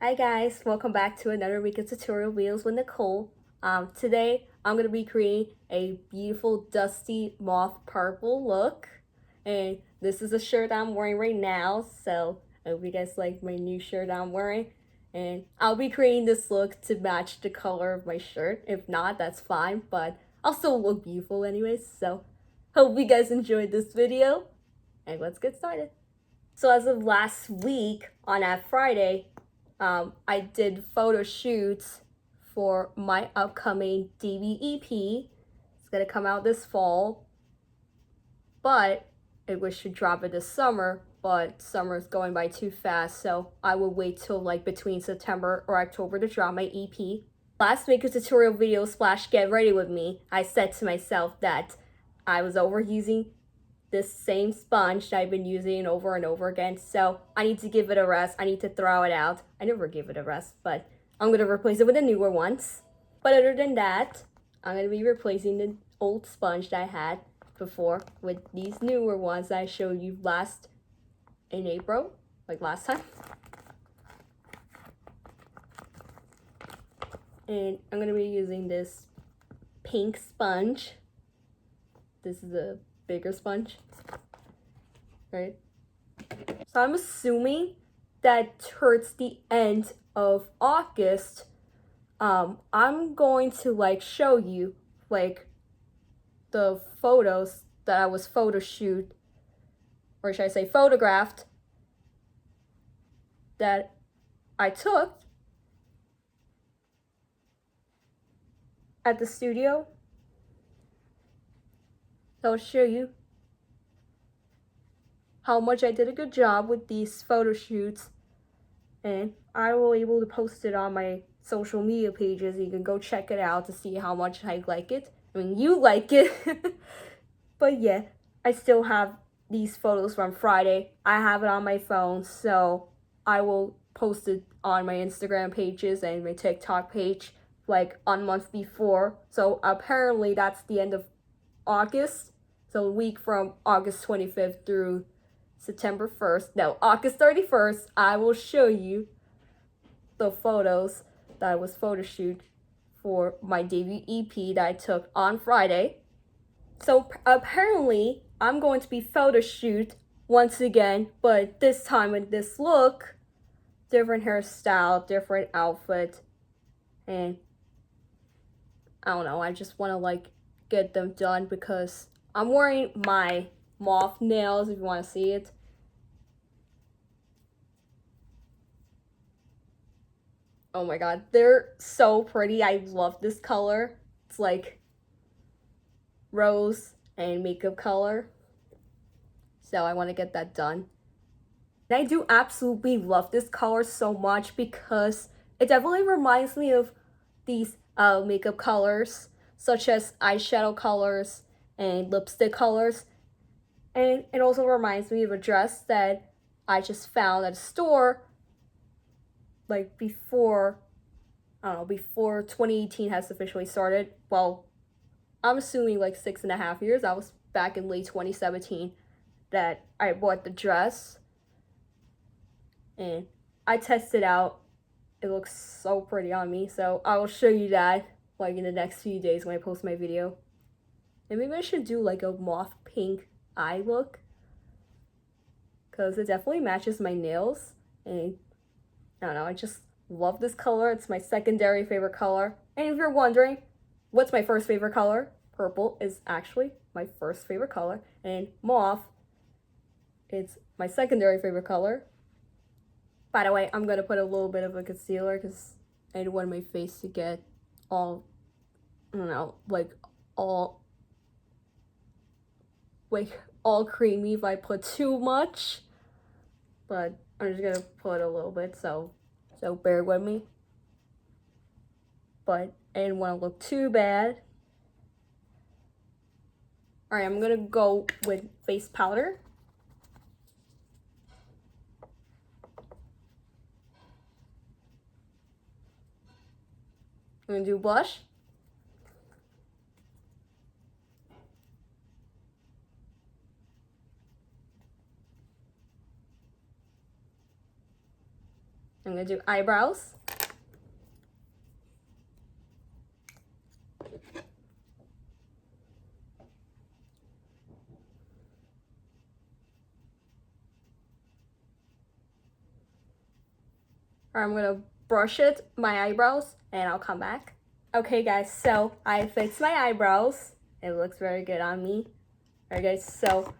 Hi guys, welcome back to another week of tutorial videos with Nicole. Today I'm going to be creating a beautiful dusty mauve purple look. And this is a shirt I'm wearing right now, so I hope you guys like my new shirt I'm wearing. And I'll be creating this look to match the color of my shirt. If not, that's fine, but I'll still look beautiful anyways. So hope you guys enjoyed this video, and let's get started. So as of last week on that Friday, I did photo shoots for my upcoming DVEP. It's gonna come out this fall, but I wish to drop it this summer, but summer is going by too fast, so I will wait till like between September or October to drop my EP. Last week's tutorial video / get ready with me, I said to myself that I was overusing this same sponge that I've been using over and over again. So I need to give it a rest. I need to throw it out. I never give it a rest, but I'm going to replace it with a newer ones. But other than that, I'm going to be replacing the old sponge that I had before with these newer ones that I showed you last in April, like last time. And I'm going to be using this pink sponge. This is a bigger sponge, right? So I'm assuming that towards the end of August, I'm going to like show you like the photos that I was photo shoot, or should I say photographed, that I took at the studio. So I'll show you how much I did a good job with these photo shoots, and I will be able to post it on my social media pages. You can go check it out to see how much I like it. I mean, you like it. But yeah, I still have these photos from Friday. I have it on my phone, so I will post it on my Instagram pages and my TikTok page like a month before. So apparently that's the end of August. So a week from August 25th through September 1st. No, August 31st, I will show you the photos that I was photo shoot for my debut EP that I took on Friday. So apparently I'm going to be photo shoot once again, but this time with this look, different hairstyle, different outfit, and I don't know, I just want to like get them done because I'm wearing my mauve nails if you want to see it. Oh my god, they're so pretty. I love this color. It's like rose and makeup color. So I want to get that done. And I do absolutely love this color so much because it definitely reminds me of these makeup colors, such as eyeshadow colors and lipstick colors. And it also reminds me of a dress that I just found at a store like before, I don't know, before 2018 has officially started. Well, I'm assuming like 6.5 years. That was back in late 2017 that I bought the dress. And I tested out. It looks so pretty on me, so I will show you that like in the next few days when I post my video. And maybe I should do like a mauve pink eye look, because it definitely matches my nails. And I don't know, I just love this color. It's my secondary favorite color. And if you're wondering what's my first favorite color, purple is actually my first favorite color, and mauve, it's my secondary favorite color. By the way, I'm gonna put a little bit of a concealer because I don't want my face to get all, I don't know, like all creamy if I put too much. But I'm just gonna put a little bit, so bear with me. But I didn't want to look too bad. Alright, I'm gonna go with face powder. I'm gonna do blush. I'm gonna do eyebrows. I'm gonna brush my eyebrows, and I'll come back. Okay guys, so I fixed my eyebrows. It looks very good on me. Alright guys, so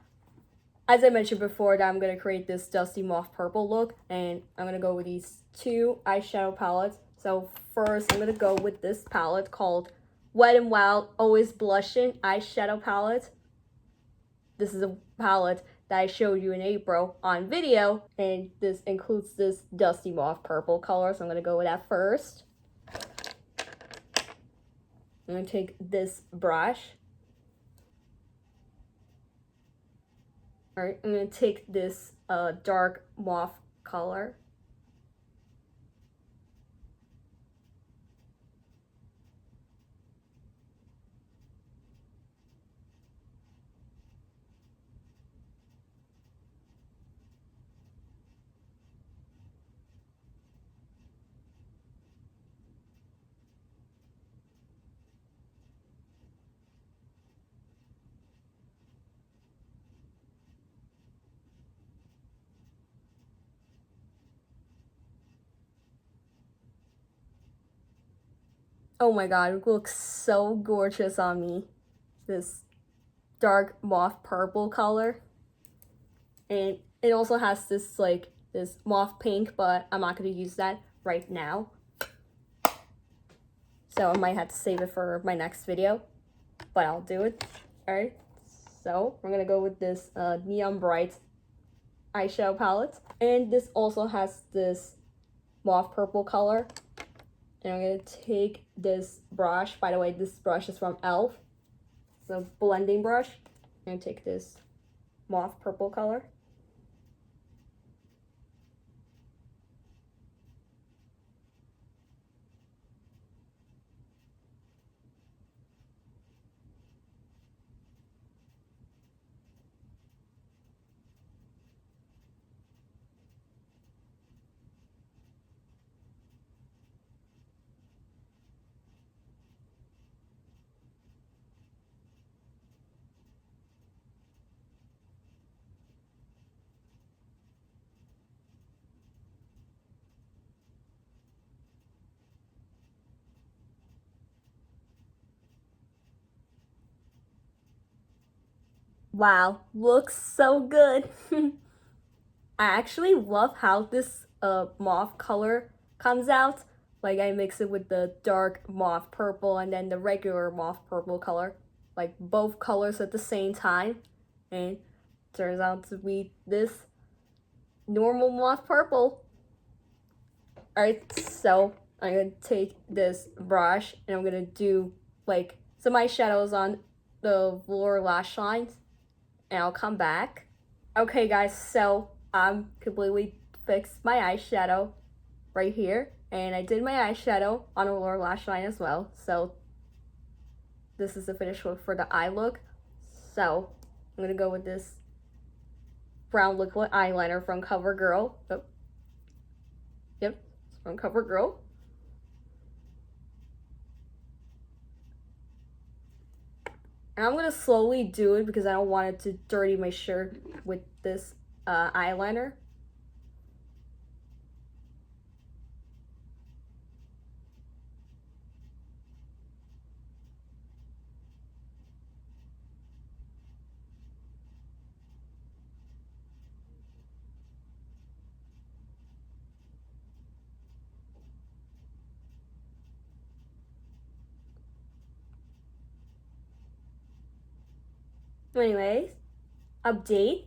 as I mentioned before, that I'm gonna create this dusty mauve purple look, and I'm gonna go with these two eyeshadow palettes. So first, I'm gonna go with this palette called Wet n Wild Always Blushing Eyeshadow Palette. This is a palette that I showed you in April on video, and this includes this dusty mauve purple color, so I'm gonna go with that first. I'm gonna take this brush. Alright, I'm gonna take this dark mauve color. Oh my god, it looks so gorgeous on me. This dark mauve purple color. And it also has this like this mauve pink, but I'm not going to use that right now. So I might have to save it for my next video, but I'll do it. Alright, so we're going to go with this Neon Bright eyeshadow palette. And this also has this mauve purple color. And I'm going to take this brush. By the way, this brush is from e.l.f. It's a blending brush. I'm going to take this mauve purple color. Wow, looks so good. I actually love how this mauve color comes out. Like I mix it with the dark mauve purple and then the regular mauve purple color. Like both colors at the same time. And turns out to be this normal mauve purple. Alright, so I'm gonna take this brush and I'm gonna do like some eyeshadows on the lower lash lines. And I'll come back. Okay guys, so I'm completely fixed my eyeshadow right here. And I did my eyeshadow on the lower lash line as well. So this is the finished look for the eye look. So I'm gonna go with this brown liquid eyeliner from CoverGirl. Oh. Yep, it's from CoverGirl. And I'm gonna slowly do it because I don't want it to dirty my shirt with this eyeliner. Anyways, update.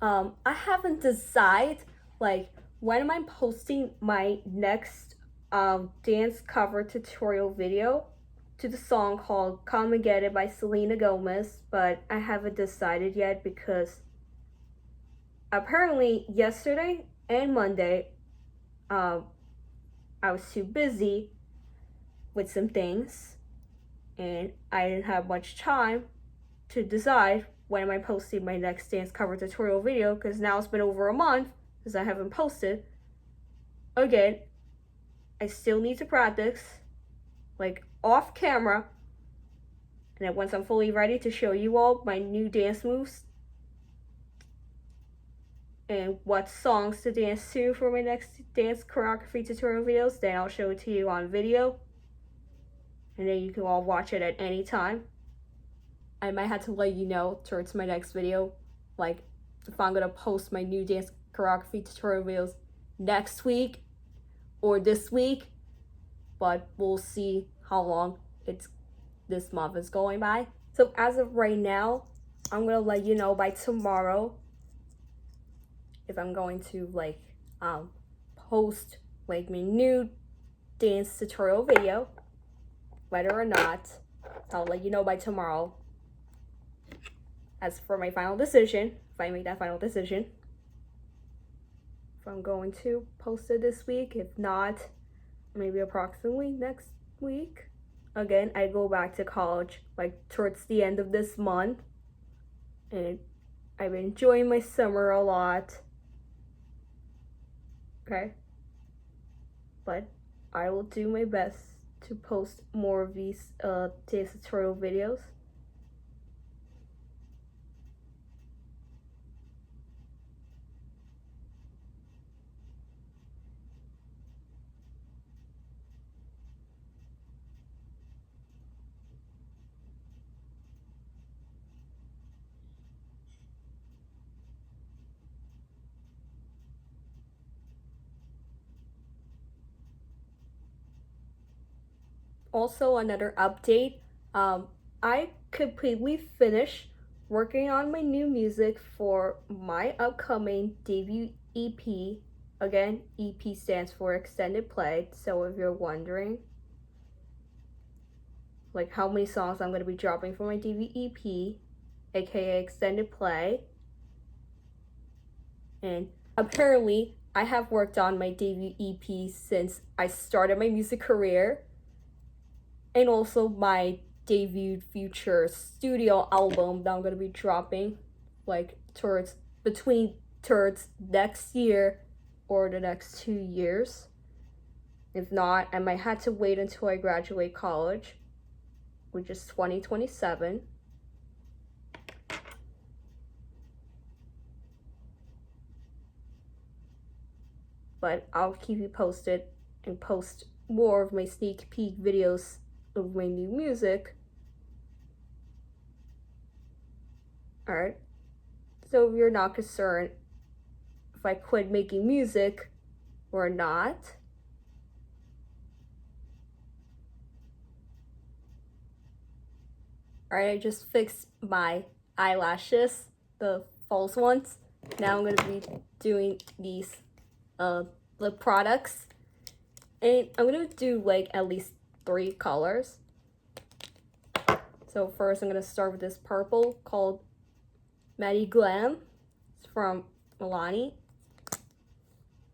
I haven't decided like when am I posting my next dance cover tutorial video to the song called Come and Get It by Selena Gomez, but I haven't decided yet because apparently yesterday and Monday I was too busy with some things and I didn't have much time to decide when am I posting my next dance cover tutorial video because now it's been over a month because I haven't posted. again, I still need to practice, like off camera. And then once I'm fully ready to show you all my new dance moves and what songs to dance to for my next dance choreography tutorial videos, then I'll show it to you on video. And then you can all watch it at any time. I might have to let you know towards my next video, like if I'm gonna post my new dance choreography tutorial videos next week or this week, but we'll see how long this month is going by. So as of right now, I'm gonna let you know by tomorrow if I'm going to like post like my new dance tutorial video, whether or not. I'll let you know by tomorrow. As for my final decision, if I make that final decision, if I'm going to post it this week, if not, maybe approximately next week. Again, I go back to college like towards the end of this month, and I've been enjoying my summer a lot. Okay, but I will do my best to post more of these dance tutorial videos. Also, another update, I completely finished working on my new music for my upcoming debut EP. Again, EP stands for extended play, so if you're wondering like how many songs I'm going to be dropping for my debut EP, aka extended play. And apparently I have worked on my debut EP since I started my music career, and also my debut future studio album that I'm gonna be dropping like towards next year or the next 2 years. If not, I might have to wait until I graduate college, which is 2027. But I'll keep you posted and post more of my sneak peek videos of my new music. Alright, so if you're not concerned if I quit making music or not, alright, I just fixed my eyelashes, the false ones. Now I'm gonna be doing these lip products, and I'm gonna do like at least 3 colors. So first I'm gonna start with this purple called Maddie Glam. It's from Milani.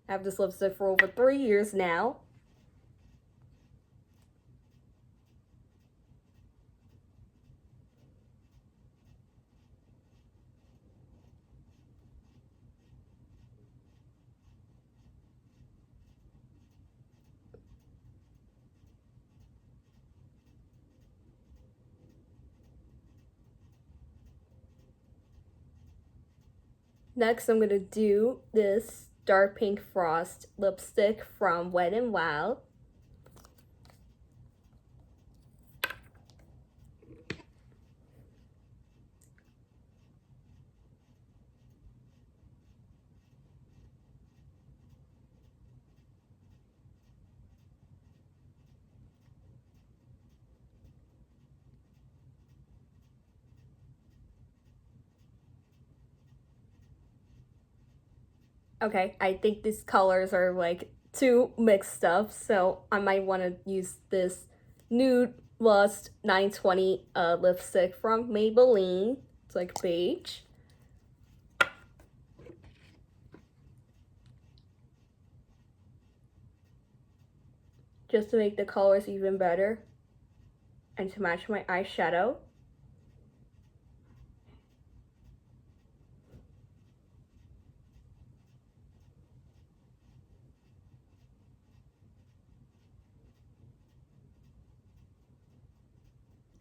I have this lipstick for over 3 years now. Next, I'm gonna do this dark pink frost lipstick from Wet n Wild. Okay, I think these colors are like too mixed up, so I might want to use this Nude Lust 920 lipstick from Maybelline. It's like beige. Just to make the colors even better and to match my eyeshadow.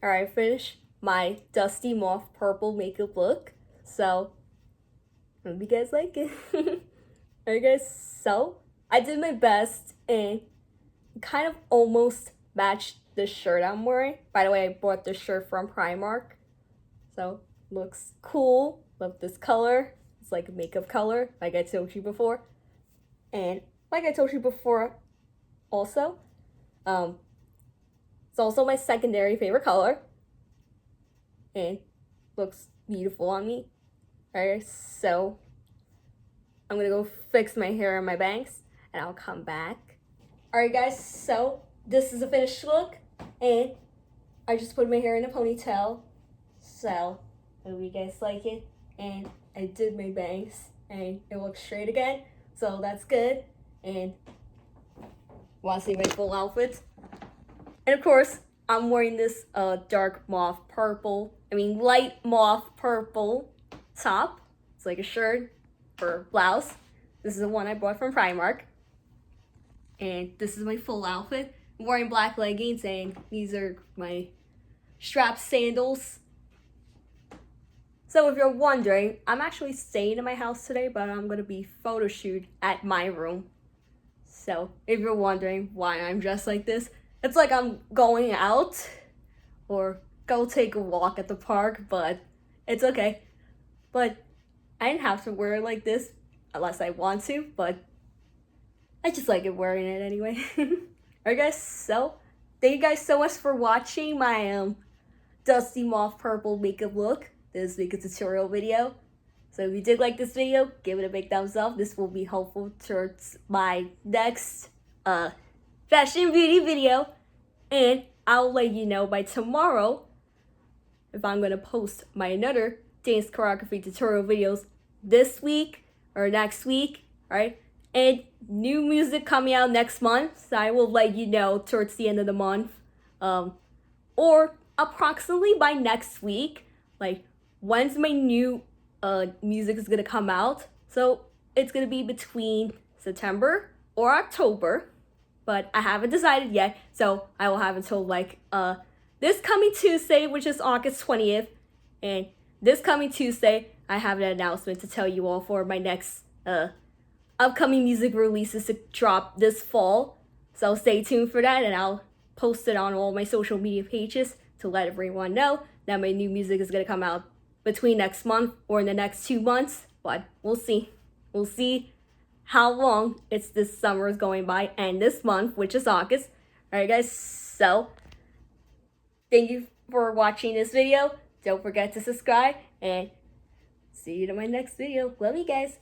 Alright, I finished my dusty mauve purple makeup look. So, hope you guys like it. Alright guys, so I did my best and kind of almost matched the shirt I'm wearing. By the way, I bought this shirt from Primark. So, looks cool. Love this color. It's like a makeup color, like I told you before. And like I told you before also, it's also my secondary favorite color. And looks beautiful on me. Alright, so I'm gonna go fix my hair and my bangs and I'll come back. Alright guys, so this is a finished look and I just put my hair in a ponytail. So hope you guys like it. And I did my bangs and it looks straight again. So that's good. And wanna see my full outfit? And of course, I'm wearing this light mauve purple top. It's like a shirt or blouse. This is the one I bought from Primark. And this is my full outfit. I'm wearing black leggings and these are my strap sandals. So if you're wondering, I'm actually staying in my house today, but I'm gonna be photo shoot at my room. So if you're wondering why I'm dressed like this, it's like I'm going out or go take a walk at the park, but it's okay. But I didn't have to wear it like this unless I want to, but I just like it wearing it anyway. Alright guys, so thank you guys so much for watching my dusty mauve purple makeup look, this makeup tutorial video. So if you did like this video, give it a big thumbs up. This will be helpful towards my next fashion beauty video. And I'll let you know by tomorrow if I'm gonna post my another dance choreography tutorial videos this week or next week, right? And new music coming out next month, so I will let you know towards the end of the month, or approximately by next week, like when's my new music is gonna come out. So it's gonna be between September or October, but I haven't decided yet, so I will have until like this coming Tuesday, which is August 20th, and this coming Tuesday, I have an announcement to tell you all for my next upcoming music releases to drop this fall. So stay tuned for that, and I'll post it on all my social media pages to let everyone know that my new music is gonna come out between next month or in the next 2 months. But we'll see. We'll see how long it's this summer is going by and this month, which is August. Alright guys, so thank you for watching this video. Don't forget to subscribe and see you in my next video. Love you guys.